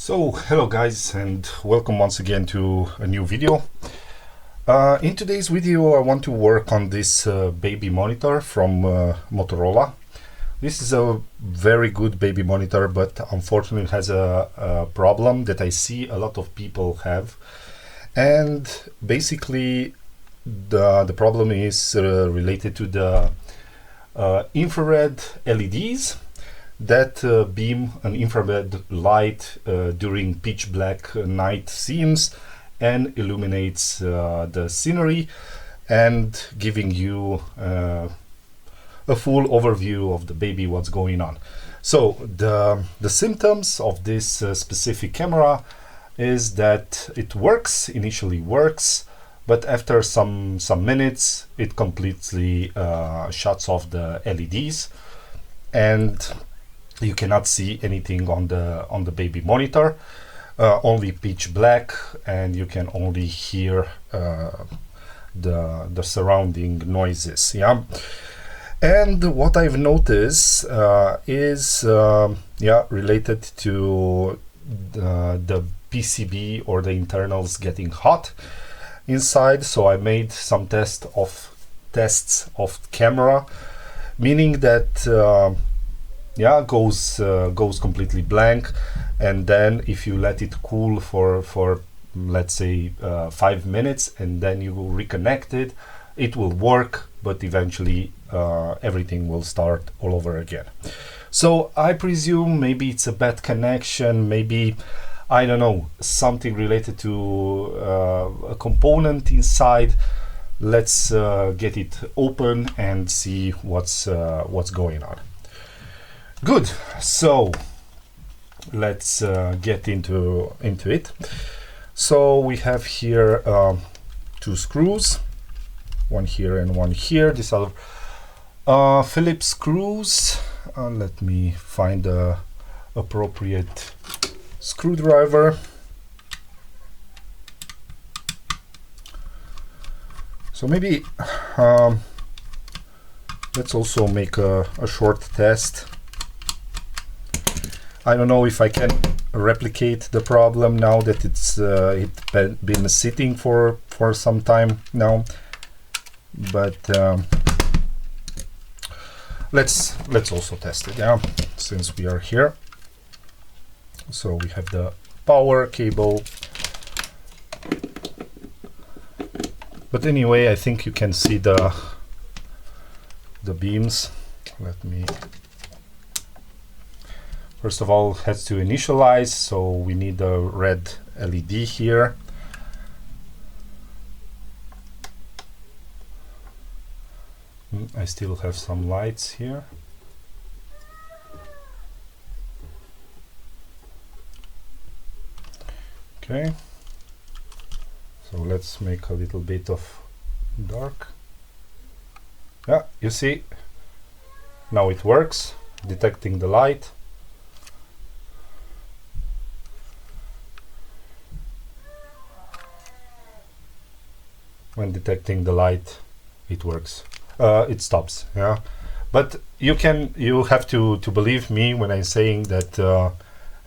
So hello guys, and welcome once again to a new video. In today's video I want to work on this baby monitor from Motorola. This is a very good baby monitor, but unfortunately it has a problem that I see a lot of people have, and basically the problem is related to the infrared LEDs that beam an infrared light during pitch black night scenes and illuminates the scenery and giving you a full overview of the baby, what's going on. So the symptoms of this specific camera is that it initially works, but after some minutes it completely shuts off the LEDs and you cannot see anything on the baby monitor, only pitch black, and you can only hear the surrounding noises. Yeah, and what I've noticed is related to the PCB or the internals getting hot inside. So I made some tests of camera, meaning that goes completely blank, and then if you let it cool for let's say 5 minutes and then you will reconnect it, it will work, but eventually everything will start all over again. So I presume maybe it's a bad connection, maybe, I don't know, something related to a component inside. Let's get it open and see what's going on. Good, so let's get into it. So we have here 2 screws, one here and one here. These are Phillips screws. Let me find the appropriate screwdriver. So maybe let's also make a short test. I don't know if I can replicate the problem now that it's been sitting for some time now, but let's also test it, yeah, since we are here. So we have the power cable, but anyway, I think you can see the beams. Let me first of all, it has to initialize, so we need a red LED here. I still have some lights here. Okay, so let's make a little bit of dark. Yeah, you see, now it works, detecting the light. When detecting the light, it works. It stops. Yeah, but you have to believe me when I'm saying that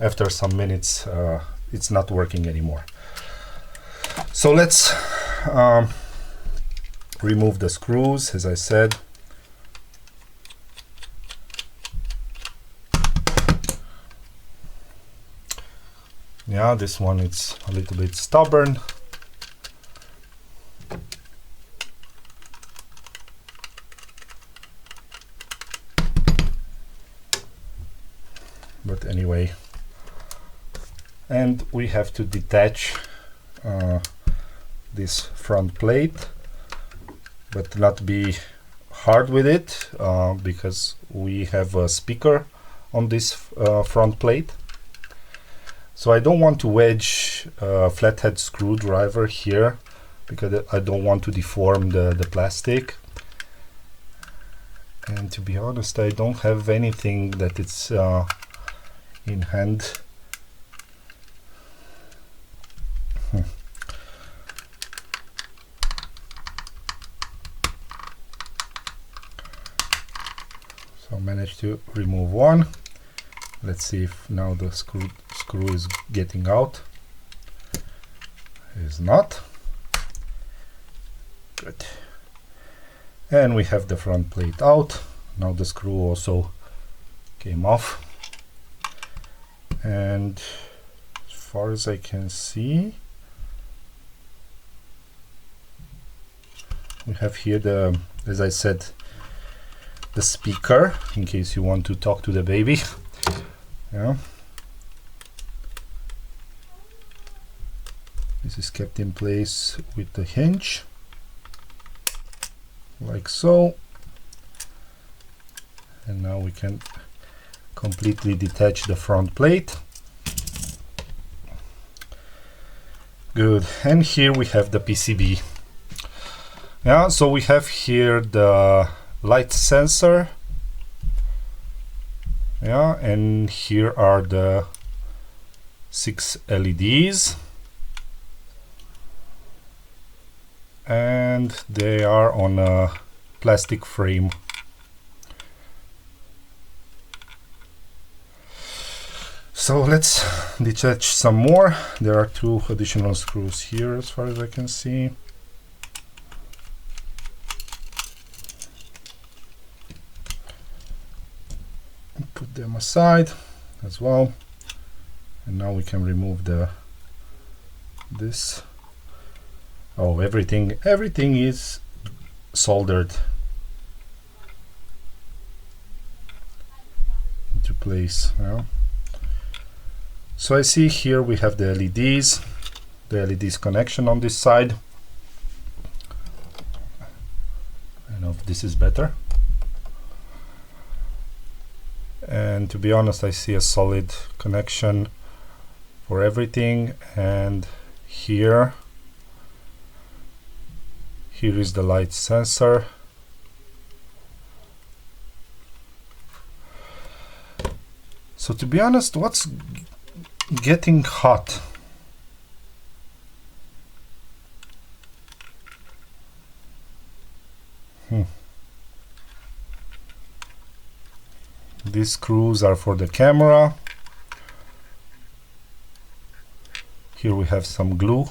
after some minutes it's not working anymore. So let's remove the screws, as I said. Yeah, this one it's a little bit stubborn. But anyway, and we have to detach this front plate, but not be hard with it because we have a speaker on this front plate. So I don't want to wedge a flathead screwdriver here because I don't want to deform the plastic. And to be honest, I don't have anything that it's in hand. So I managed to remove one. Let's see if now the screw is getting out. It is not. Good. And we have the front plate out. Now the screw also came off. And as far as I can see, we have here the, as I said, the speaker in case you want to talk to the baby. Yeah. This is kept in place with the hinge, like so. And now we can completely detach the front plate. Good. And here we have the PCB. Yeah, so we have here the light sensor. Yeah, and here are the 6 LEDs. And they are on a plastic frame. So let's detach some more. There are 2 additional screws here as far as I can see. Put them aside as well. And now we can remove this. Oh, everything is soldered into place. Yeah. So I see here we have the LEDs connection on this side. I don't know if this is better. And to be honest, I see a solid connection for everything. And here is the light sensor. So to be honest, what's getting hot? These screws are for the camera. Here we have some glue.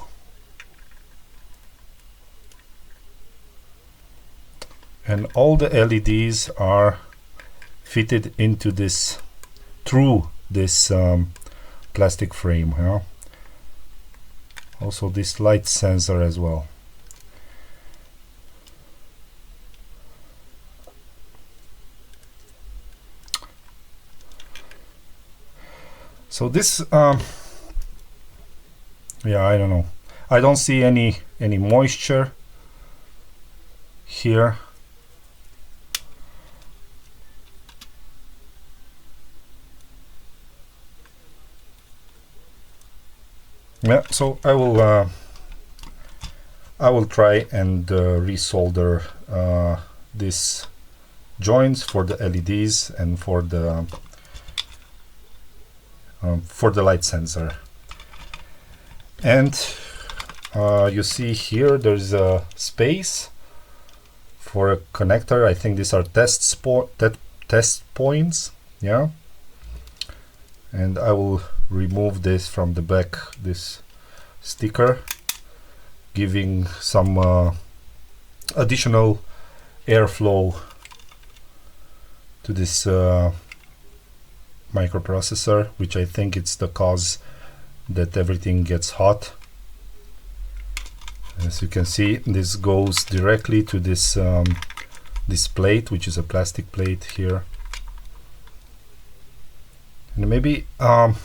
And all the LEDs are fitted into this, through this plastic frame. Yeah? Also this light sensor as well. So this, yeah, I don't know. I don't see any moisture here. Yeah, so I will try and resolder these joints for the LEDs and for the light sensor. And you see here there's a space for a connector. I think these are test points. Yeah, and I will remove this from the back, this sticker, giving some additional airflow to this microprocessor, which I think it's the cause that everything gets hot. As you can see, this goes directly to this this plate, which is a plastic plate here. And maybe I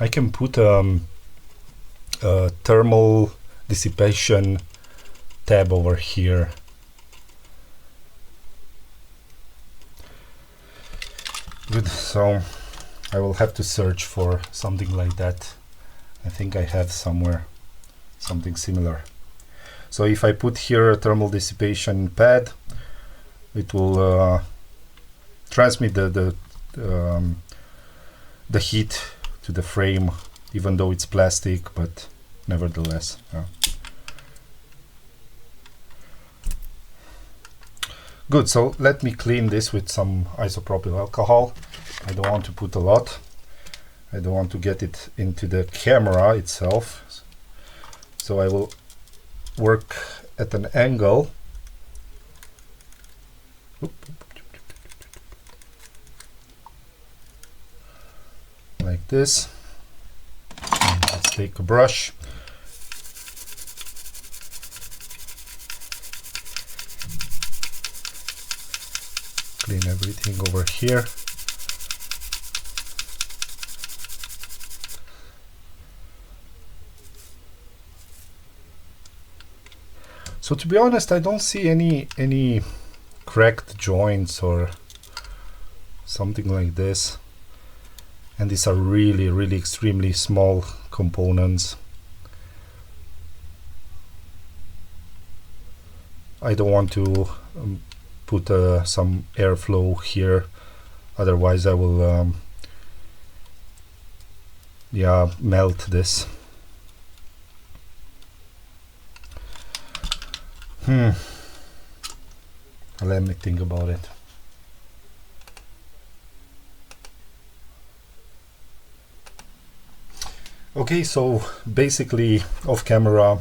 can put a thermal dissipation tab over here. Good, so I will have to search for something like that. I think I have somewhere something similar. So if I put here a thermal dissipation pad, it will transmit the heat to the frame, even though it's plastic, but nevertheless. Good, so let me clean this with some isopropyl alcohol. I don't want to put a lot. I don't want to get it into the camera itself, so I will work at an angle. Like this. And let's take a brush. Clean everything over here. So to be honest, I don't see any cracked joints or something like this. And these are really extremely small components. I don't want to put some airflow here, otherwise I will yeah, melt this. Let me think about it. Okay, so basically off camera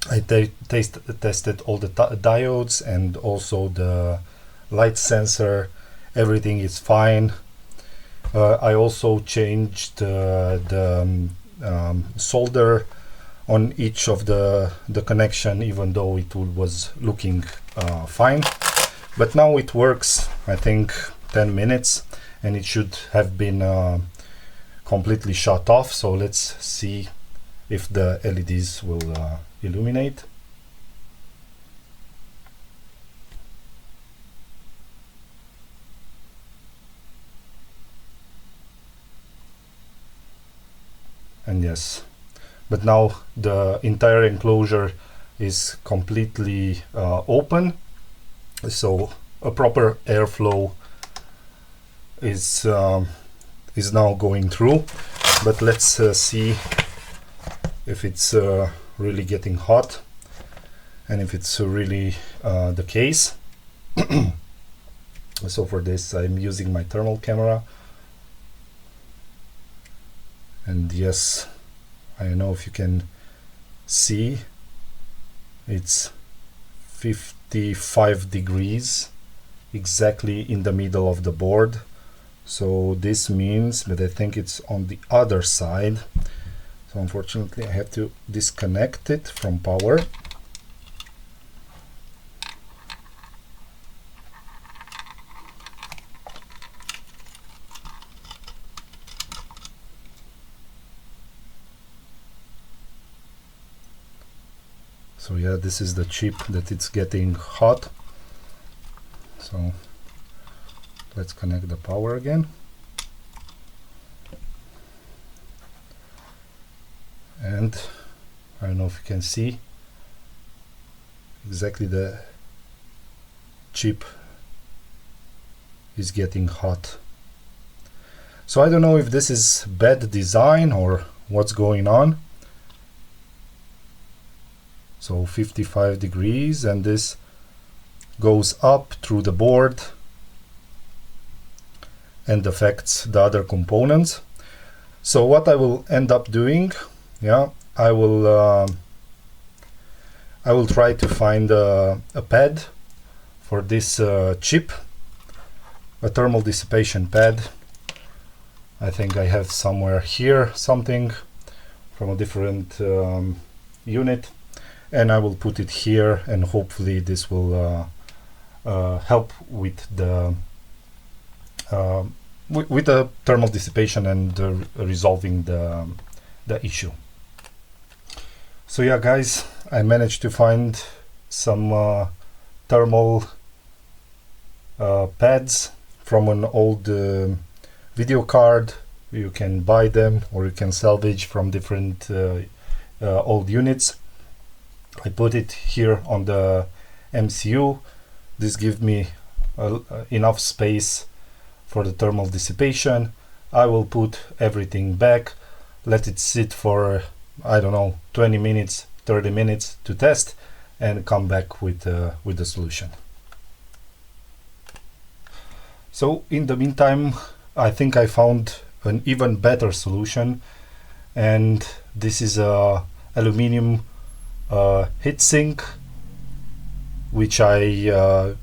I tested all the diodes and also the light sensor. Everything is fine. I also changed the solder on each of the connection, even though it was looking fine. But now it works, I think 10 minutes, and it should have been completely shut off. So let's see if the LEDs will illuminate. And yes, but now the entire enclosure is completely open, so a proper airflow is now going through. But let's see if it's really getting hot and if it's really the case. So for this I'm using my thermal camera, and yes, I don't know if you can see, it's 55 degrees exactly in the middle of the board. So this means, but I think it's on the other side, so unfortunately I have to disconnect it from power. So yeah, this is the chip that it's getting hot. So let's connect the power again. And I don't know if you can see exactly, the chip is getting hot. So I don't know if this is bad design or what's going on. So 55 degrees, and this goes up through the board and affects the other components. So what I will end up doing, yeah, I will try to find a pad for this chip, a thermal dissipation pad. I think I have somewhere here something from a different unit, and I will put it here, and hopefully this will help with the thermal dissipation and resolving the issue. So yeah, guys, I managed to find some thermal pads from an old video card. You can buy them or you can salvage from different old units. I put it here on the MCU. This gives me enough space for the thermal dissipation. I will put everything back, let it sit for, I don't know, 20 minutes, 30 minutes to test, and come back with the solution. So in the meantime, I think I found an even better solution, and this is a aluminum heatsink which I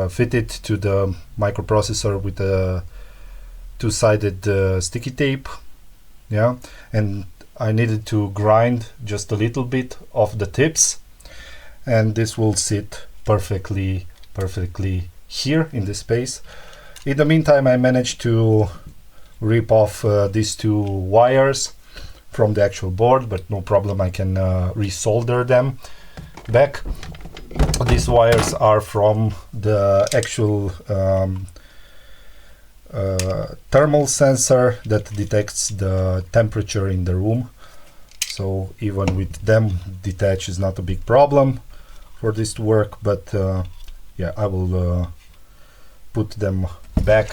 fitted to the microprocessor with a two-sided sticky tape. Yeah, and I needed to grind just a little bit of the tips, and this will sit perfectly here in this space. In the meantime, I managed to rip off these two wires from the actual board, but no problem, I can resolder them back. These wires are from the actual thermal sensor that detects the temperature in the room. So even with them detached is not a big problem for this to work, but yeah, I will put them back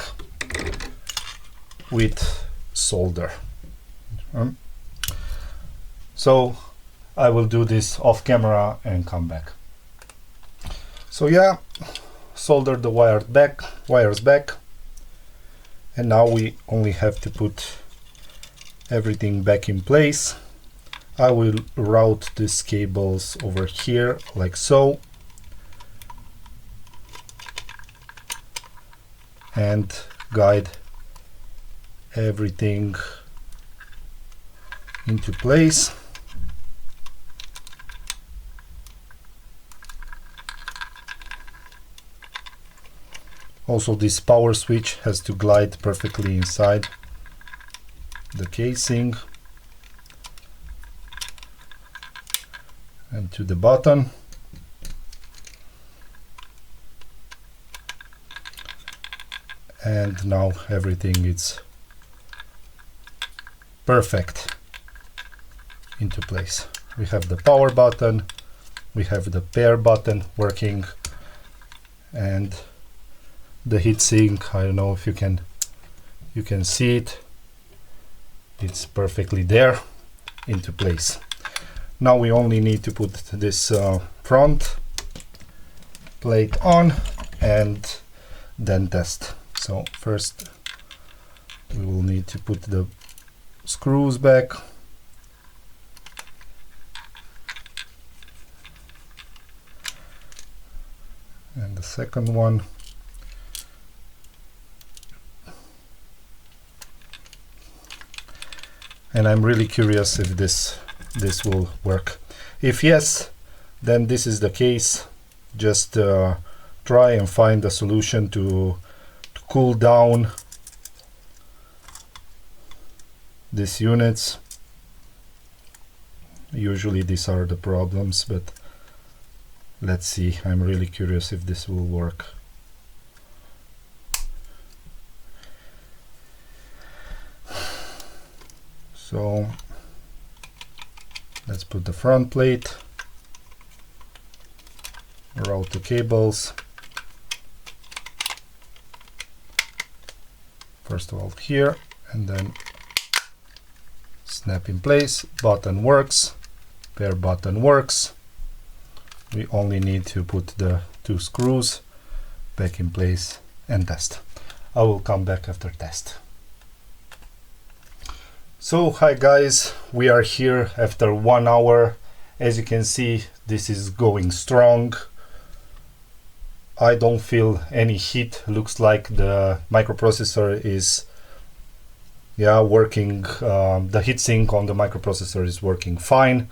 with solder. So I will do this off camera and come back. So yeah, solder the wires back, and now we only have to put everything back in place. I will route these cables over here like so, and guide everything into place. Also, this power switch has to glide perfectly inside the casing and to the button. And now everything is perfect into place. We have the power button, we have the pair button working, and the heatsink, I don't know if you can see it, it's perfectly there into place. Now we only need to put this front plate on and then test. So first we will need to put the screws back. And the second one. And I'm really curious if this will work. If yes, then this is the case. Just try and find a solution to cool down these units. Usually these are the problems, but let's see. I'm really curious if this will work. So let's put the front plate, route the cables. First of all here, and then snap in place. Button works, pair button works. We only need to put the two screws back in place and test. I will come back after test. So hi guys, we are here after 1 hour. As you can see, this is going strong. I don't feel any heat. Looks like the microprocessor is working. The heatsink on the microprocessor is working fine.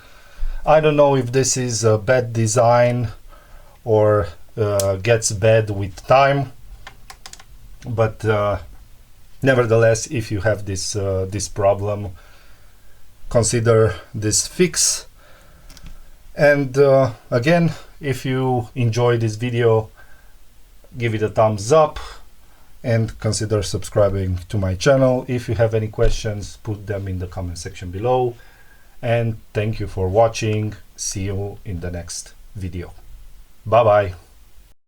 I don't know if this is a bad design or gets bad with time, but nevertheless, if you have this this problem, consider this fix. And again, if you enjoyed this video, give it a thumbs up and consider subscribing to my channel. If you have any questions, put them in the comment section below. And thank you for watching. See you in the next video. Bye bye.